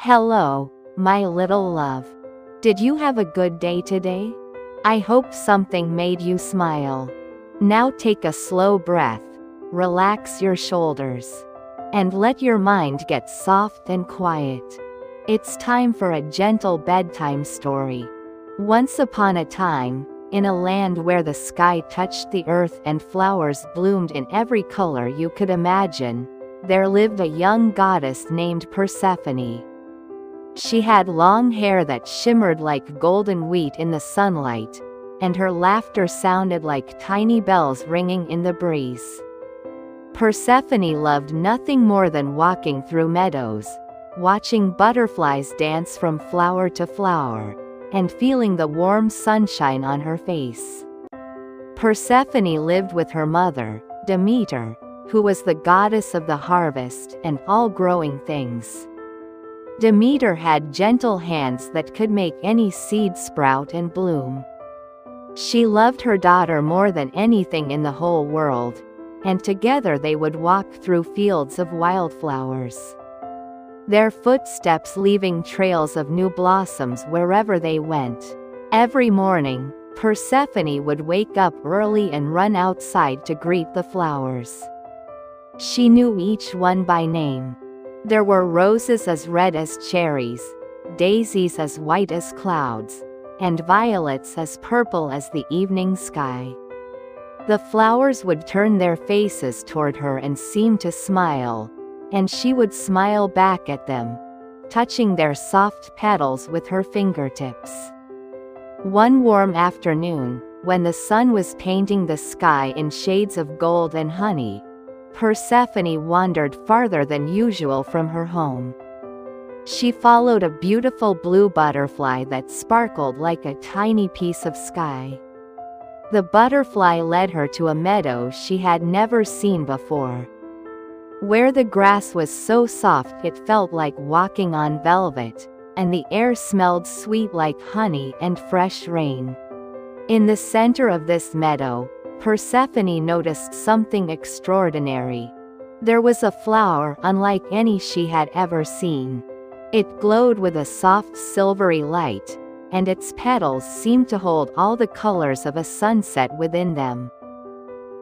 Hello, my little love. Did you have a good day today? I hope something made you smile. Now take a slow breath, relax your shoulders, and let your mind get soft and quiet. It's time for a gentle bedtime story. Once upon a time, in a land where the sky touched the earth and flowers bloomed in every color you could imagine, there lived a young goddess named Persephone. She had long hair that shimmered like golden wheat in the sunlight, and her laughter sounded like tiny bells ringing in the breeze. Persephone loved nothing more than walking through meadows, watching butterflies dance from flower to flower, and feeling the warm sunshine on her face. Persephone lived with her mother, Demeter, who was the goddess of the harvest and all growing things. Demeter had gentle hands that could make any seed sprout and bloom. She loved her daughter more than anything in the whole world, and together they would walk through fields of wildflowers, their footsteps leaving trails of new blossoms wherever they went. Every morning, Persephone would wake up early and run outside to greet the flowers. She knew each one by name. There were roses as red as cherries, daisies as white as clouds, and violets as purple as the evening sky. The flowers would turn their faces toward her and seem to smile, and she would smile back at them, touching their soft petals with her fingertips. One warm afternoon, when the sun was painting the sky in shades of gold and honey, Persephone wandered farther than usual from her home. She followed a beautiful blue butterfly that sparkled like a tiny piece of sky. The butterfly led her to a meadow she had never seen before, where the grass was so soft it felt like walking on velvet, and the air smelled sweet like honey and fresh rain. In the center of this meadow, Persephone noticed something extraordinary. There was a flower unlike any she had ever seen. It glowed with a soft silvery light, and its petals seemed to hold all the colors of a sunset within them.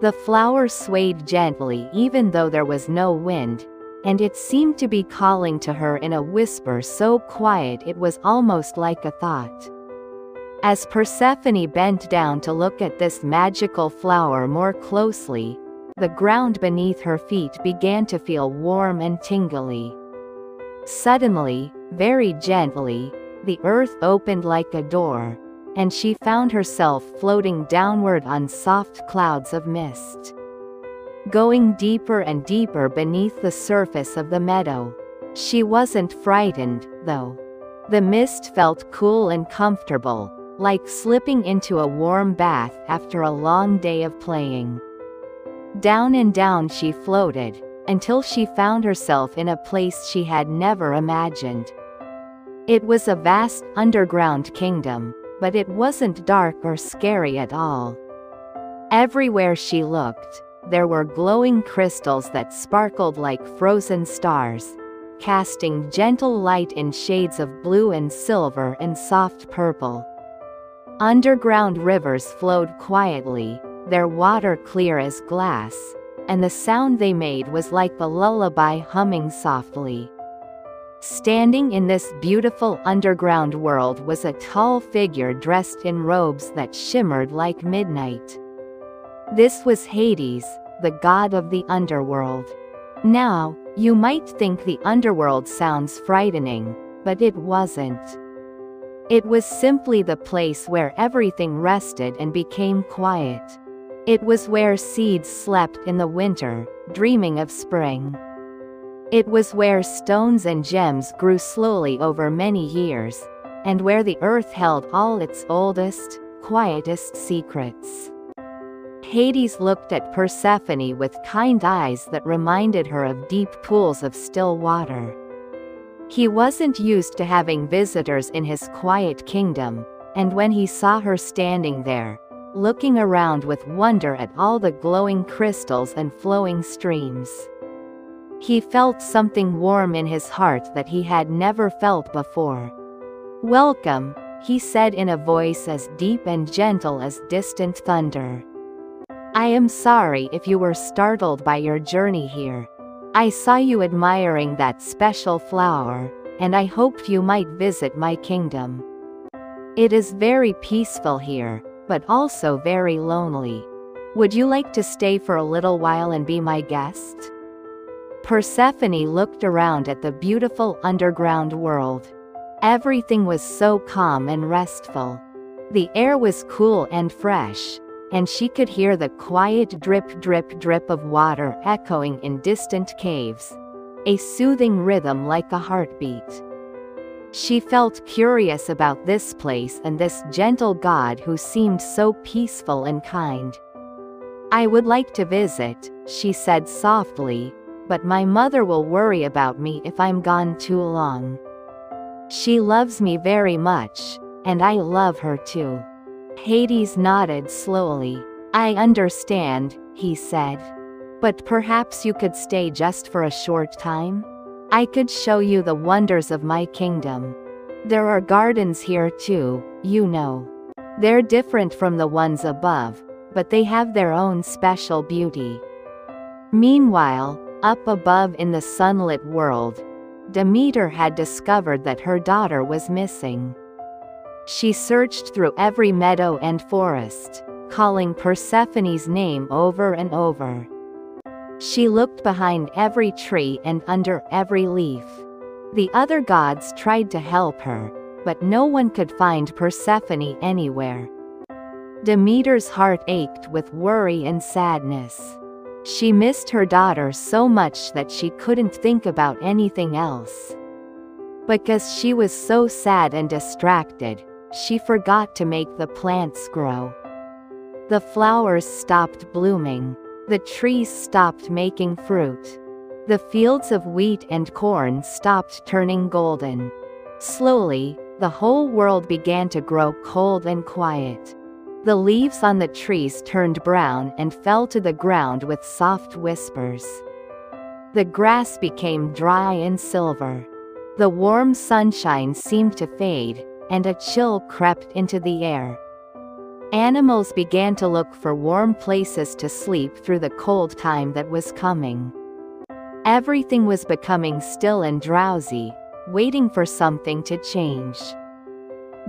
The flower swayed gently even though there was no wind, and it seemed to be calling to her in a whisper so quiet it was almost like a thought. As Persephone bent down to look at this magical flower more closely, the ground beneath her feet began to feel warm and tingly. Suddenly, very gently, the earth opened like a door, and she found herself floating downward on soft clouds of mist, going deeper and deeper beneath the surface of the meadow. She wasn't frightened, though. The mist felt cool and comfortable, like slipping into a warm bath after a long day of playing. Down and down she floated, until she found herself in a place she had never imagined. It was a vast underground kingdom, but it wasn't dark or scary at all. Everywhere she looked, there were glowing crystals that sparkled like frozen stars, casting gentle light in shades of blue and silver and soft purple. Underground rivers flowed quietly, their water clear as glass, and the sound they made was like a lullaby humming softly. Standing in this beautiful underground world was a tall figure dressed in robes that shimmered like midnight. This was Hades, the god of the underworld. Now, you might think the underworld sounds frightening, but it wasn't. It was simply the place where everything rested and became quiet. It was where seeds slept in the winter, dreaming of spring. It was where stones and gems grew slowly over many years, and where the earth held all its oldest, quietest secrets. Hades looked at Persephone with kind eyes that reminded her of deep pools of still water. He wasn't used to having visitors in his quiet kingdom, and when he saw her standing there, looking around with wonder at all the glowing crystals and flowing streams, He felt something warm in his heart that he had never felt before. "Welcome," he said in a voice as deep and gentle as distant thunder. "I am sorry if you were startled by your journey here. I saw you admiring that special flower, and I hoped you might visit my kingdom. It is very peaceful here, but also very lonely. Would you like to stay for a little while and be my guest?" Persephone looked around at the beautiful underground world. Everything was so calm and restful. The air was cool and fresh, and she could hear the quiet drip drip drip of water echoing in distant caves, a soothing rhythm like a heartbeat. She felt curious about this place and this gentle god who seemed so peaceful and kind. "I would like to visit," she said softly, "but my mother will worry about me if I'm gone too long. She loves me very much, and I love her too." Hades nodded slowly. "I understand," he said. "But perhaps you could stay just for a short time? I could show you the wonders of my kingdom. There are gardens here too, you know. They're different from the ones above, but they have their own special beauty." Meanwhile, up above in the sunlit world, Demeter had discovered that her daughter was missing. She searched through every meadow and forest, calling Persephone's name over and over. She looked behind every tree and under every leaf. The other gods tried to help her, but no one could find Persephone anywhere. Demeter's heart ached with worry and sadness. She missed her daughter so much that she couldn't think about anything else. Because she was so sad and distracted, she forgot to make the plants grow. The flowers stopped blooming. The trees stopped making fruit. The fields of wheat and corn stopped turning golden. Slowly, the whole world began to grow cold and quiet. The leaves on the trees turned brown and fell to the ground with soft whispers. The grass became dry and silver. The warm sunshine seemed to fade, and a chill crept into the air. Animals began to look for warm places to sleep through the cold time that was coming. Everything was becoming still and drowsy, waiting for something to change.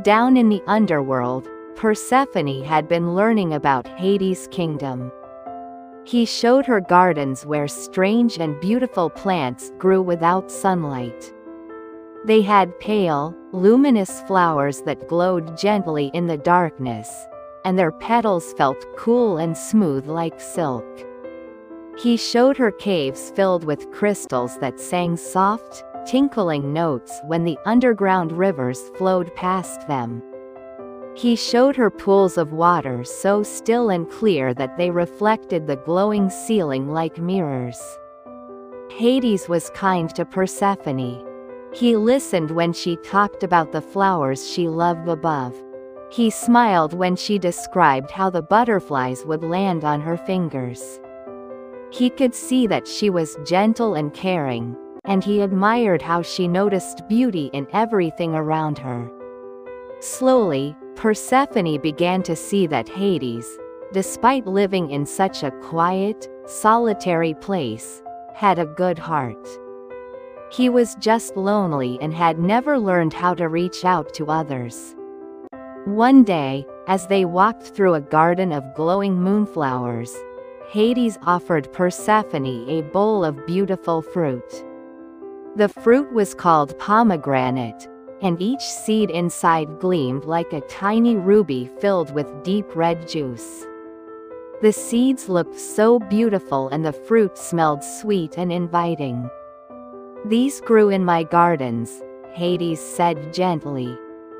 Down in the underworld, Persephone had been learning about Hades' kingdom. He showed her gardens where strange and beautiful plants grew without sunlight. They had pale, luminous flowers that glowed gently in the darkness, and their petals felt cool and smooth like silk. He showed her caves filled with crystals that sang soft, tinkling notes when the underground rivers flowed past them. He showed her pools of water so still and clear that they reflected the glowing ceiling like mirrors. Hades was kind to Persephone. He listened when she talked about the flowers she loved above. He smiled when she described how the butterflies would land on her fingers. He could see that she was gentle and caring, and he admired how she noticed beauty in everything around her. Slowly, Persephone began to see that Hades, despite living in such a quiet, solitary place, had a good heart. He was just lonely and had never learned how to reach out to others. One day, as they walked through a garden of glowing moonflowers, Hades offered Persephone a bowl of beautiful fruit. The fruit was called pomegranate, and each seed inside gleamed like a tiny ruby filled with deep red juice. The seeds looked so beautiful and the fruit smelled sweet and inviting. "These grew in my gardens," Hades said gently.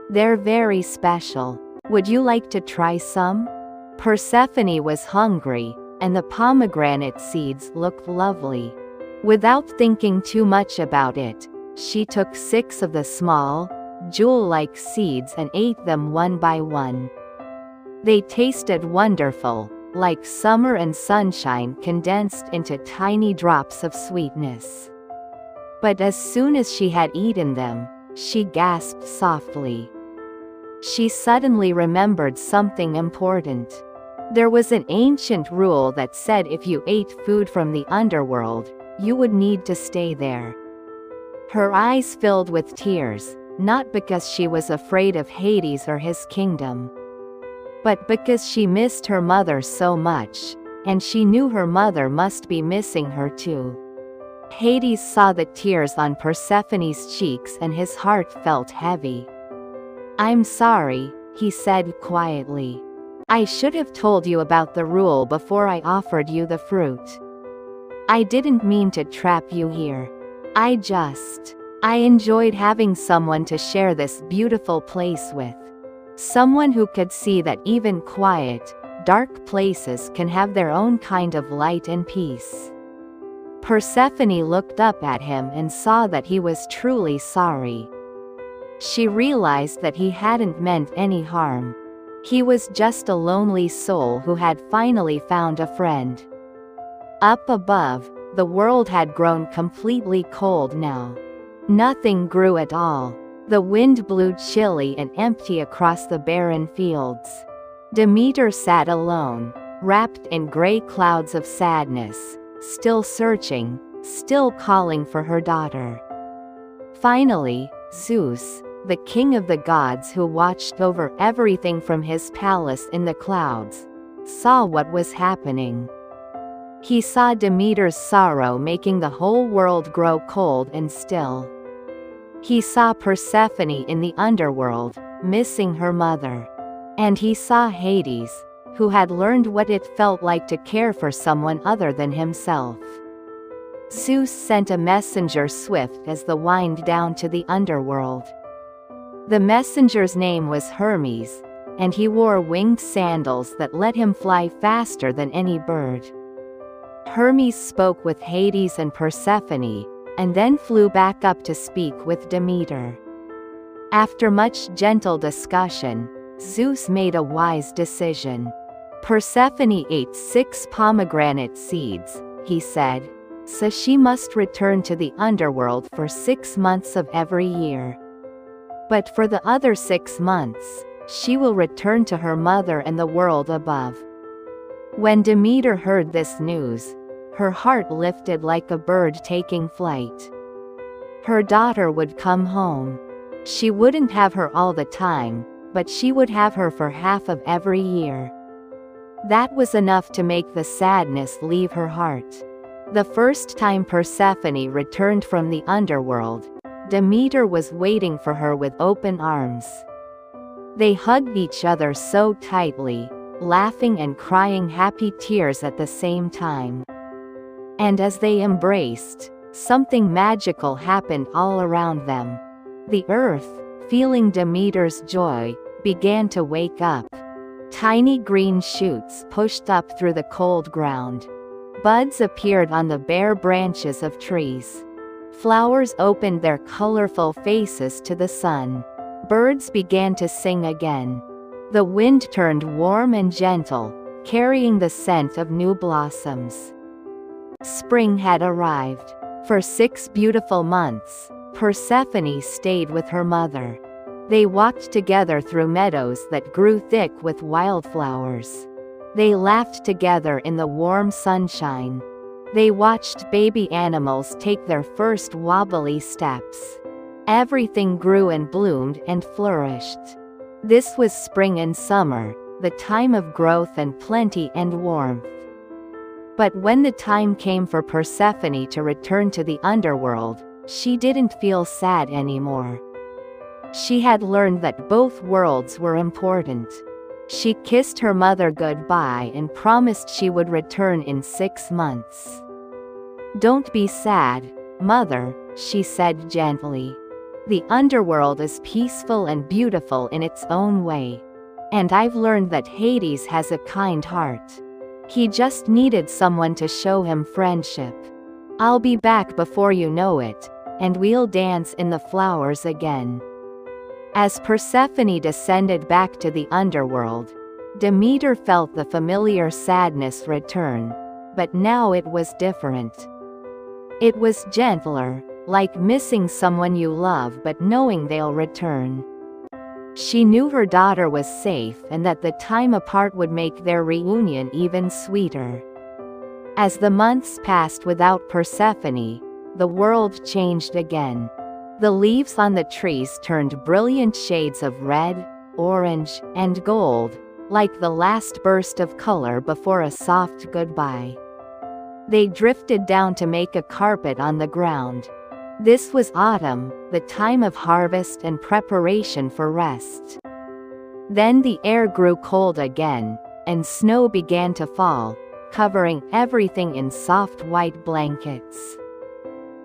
"They're very special. Would you like to try some?" Persephone was hungry, and the pomegranate seeds looked lovely. Without thinking too much about it, she took 6 of the small, jewel-like seeds and ate them one by one. They tasted wonderful, like summer and sunshine condensed into tiny drops of sweetness. But as soon as she had eaten them, she gasped softly. She suddenly remembered something important. There was an ancient rule that said if you ate food from the underworld, you would need to stay there. Her eyes filled with tears, not because she was afraid of Hades or his kingdom, but because she missed her mother so much, and she knew her mother must be missing her too. Hades saw the tears on Persephone's cheeks and his heart felt heavy. "I'm sorry," he said quietly. "I should have told you about the rule before I offered you the fruit. I didn't mean to trap you here. I enjoyed having someone to share this beautiful place with. Someone who could see that even quiet, dark places can have their own kind of light and peace." Persephone looked up at him and saw that he was truly sorry. She realized that he hadn't meant any harm. He was just a lonely soul who had finally found a friend. Up above, the world had grown completely cold now. Nothing grew at all. The wind blew chilly and empty across the barren fields. Demeter sat alone, wrapped in gray clouds of sadness, still searching, still calling for her daughter. Finally, Zeus, the king of the gods who watched over everything from his palace in the clouds, saw what was happening. He saw Demeter's sorrow making the whole world grow cold and still. He saw Persephone in the underworld, missing her mother. And he saw Hades, who had learned what it felt like to care for someone other than himself. Zeus sent a messenger swift as the wind down to the underworld. The messenger's name was Hermes, and he wore winged sandals that let him fly faster than any bird. Hermes spoke with Hades and Persephone, and then flew back up to speak with Demeter. After much gentle discussion, Zeus made a wise decision. "Persephone ate 6 pomegranate seeds," he said, "so she must return to the underworld for 6 months of every year. But for the other 6 months, she will return to her mother and the world above." When Demeter heard this news, her heart lifted like a bird taking flight. Her daughter would come home. She wouldn't have her all the time, but she would have her for half of every year. That was enough to make the sadness leave her heart. The first time Persephone returned from the underworld, Demeter was waiting for her with open arms. They hugged each other so tightly, laughing and crying happy tears at the same time. And as they embraced, something magical happened all around them. The earth, feeling Demeter's joy, began to wake up. Tiny green shoots pushed up through the cold ground. Buds appeared on the bare branches of trees. Flowers opened their colorful faces to the sun. Birds began to sing again. The wind turned warm and gentle, carrying the scent of new blossoms. Spring had arrived. For 6 beautiful months, Persephone stayed with her mother. They walked together through meadows that grew thick with wildflowers. They laughed together in the warm sunshine. They watched baby animals take their first wobbly steps. Everything grew and bloomed and flourished. This was spring and summer, the time of growth and plenty and warmth. But when the time came for Persephone to return to the underworld, she didn't feel sad anymore. She had learned that both worlds were important. She kissed her mother goodbye and promised she would return in 6 months. "Don't be sad, mother," she said gently. "The underworld is peaceful and beautiful in its own way. And I've learned that Hades has a kind heart. He just needed someone to show him friendship. I'll be back before you know it, and we'll dance in the flowers again." As Persephone descended back to the underworld, Demeter felt the familiar sadness return, but now it was different. It was gentler, like missing someone you love but knowing they'll return. She knew her daughter was safe and that the time apart would make their reunion even sweeter. As the months passed without Persephone, the world changed again. The leaves on the trees turned brilliant shades of red, orange, and gold, like the last burst of color before a soft goodbye. They drifted down to make a carpet on the ground. This was autumn, the time of harvest and preparation for rest. Then the air grew cold again, and snow began to fall, covering everything in soft white blankets.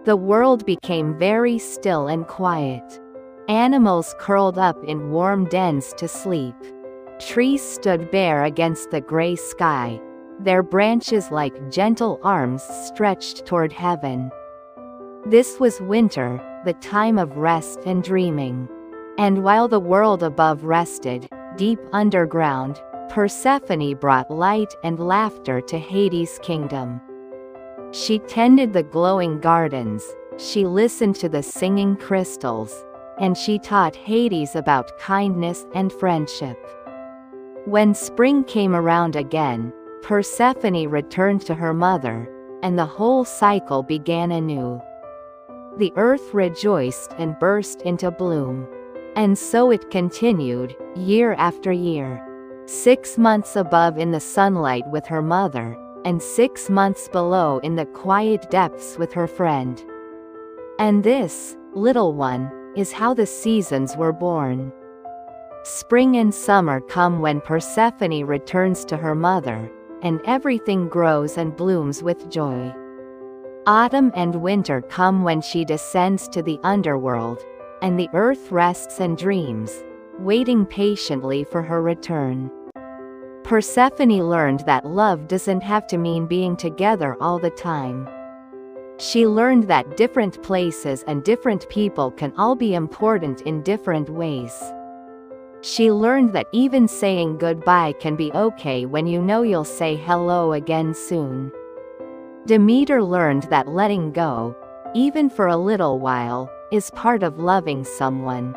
The world became very still and quiet. Animals curled up in warm dens to sleep. Trees stood bare against the gray sky, their branches like gentle arms stretched toward heaven. This was winter, the time of rest and dreaming. And while the world above rested, deep underground, Persephone brought light and laughter to Hades' kingdom. She tended the glowing gardens, she listened to the singing crystals, and she taught Hades about kindness and friendship. When spring came around again, Persephone returned to her mother, and the whole cycle began anew. The earth rejoiced and burst into bloom. And so it continued, year after year. 6 months above in the sunlight with her mother, and 6 months below in the quiet depths with her friend. And this, little one, is how the seasons were born. Spring and summer come when Persephone returns to her mother, and everything grows and blooms with joy. Autumn and winter come when she descends to the underworld, and the earth rests and dreams, waiting patiently for her return. Persephone learned that love doesn't have to mean being together all the time. She learned that different places and different people can all be important in different ways. She learned that even saying goodbye can be okay when you know you'll say hello again soon. Demeter learned that letting go, even for a little while, is part of loving someone.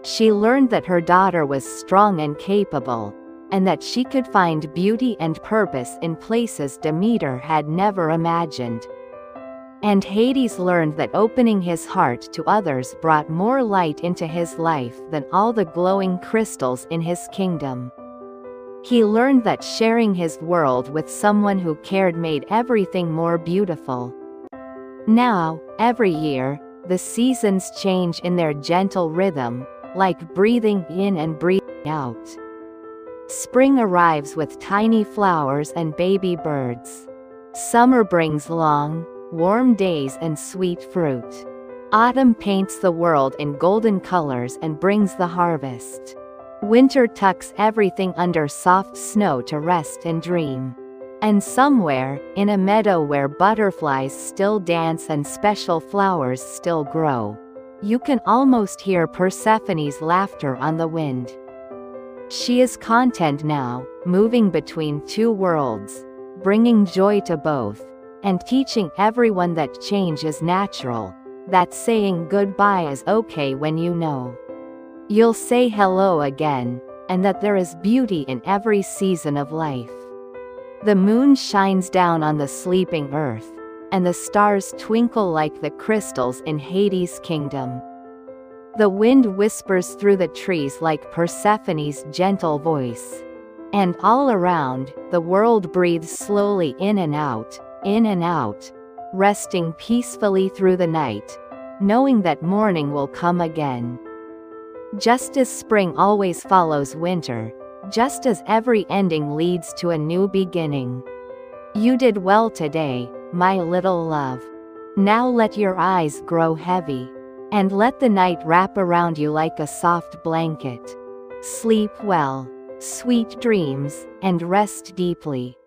She learned that her daughter was strong and capable, and that she could find beauty and purpose in places Demeter had never imagined. And Hades learned that opening his heart to others brought more light into his life than all the glowing crystals in his kingdom. He learned that sharing his world with someone who cared made everything more beautiful. Now, every year, the seasons change in their gentle rhythm, like breathing in and breathing out. Spring arrives with tiny flowers and baby birds. Summer brings long, warm days and sweet fruit. Autumn paints the world in golden colors and brings the harvest. Winter tucks everything under soft snow to rest and dream. And somewhere, in a meadow where butterflies still dance and special flowers still grow, you can almost hear Persephone's laughter on the wind. She is content now, moving between two worlds, bringing joy to both, and teaching everyone that change is natural, that saying goodbye is okay when you know you'll say hello again, and that there is beauty in every season of life. The moon shines down on the sleeping earth, and the stars twinkle like the crystals in Hades' kingdom. The wind whispers through the trees like Persephone's gentle voice. And all around, the world breathes slowly in and out, resting peacefully through the night, knowing that morning will come again. Just as spring always follows winter, just as every ending leads to a new beginning. You did well today, my little love. Now let your eyes grow heavy, and let the night wrap around you like a soft blanket. Sleep well, sweet dreams, and rest deeply.